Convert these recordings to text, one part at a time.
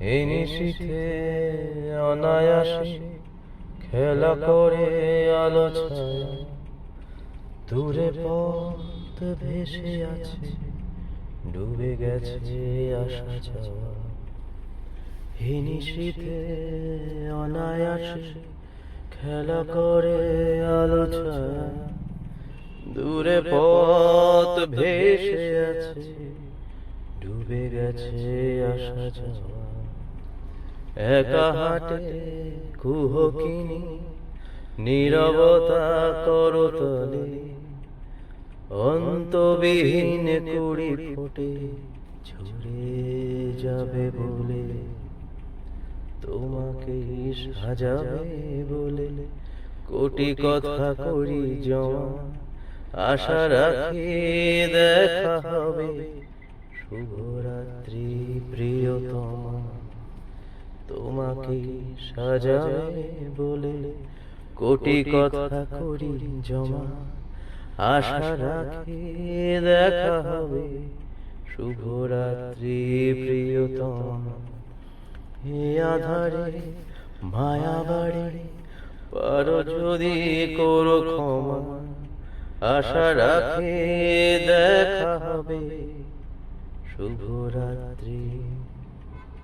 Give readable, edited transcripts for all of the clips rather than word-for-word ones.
এই নিশীথে অনায়াসে খেলা করে আলো ছায়া, দূরে পথ ভেসে আছে, ডুবে গেছে আসা যাওয়া। এই নিশীথে অনায়াসে খেলা করে আলো ছায়া, দূরে পথ ভেসে আছে, ডুবে গেছে আসা যাওয়া। একা হাটে কুহকিনী নীরবতা করতলে, অন্তবিহীন কুড়ি ফোটে ঝরে যাবে বলে, তোমাকে সাজাবে বলে কোটি কথা করি জমা। আশা রাখি দেখা হবে, শুভরাত্রি প্রিয়তমা। তোমাকে সাজাবে বলে কোটি কথা করি জমা। আশা রাখি দেখা হবে, শুভরাত্রি প্রিয়তমা। এ আধারে মায়া বাড়ে, পারো যদি করো ক্ষমা। আশা রাখি দেখা হবে, শুভরাত্রি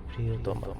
প্রিয়তমা।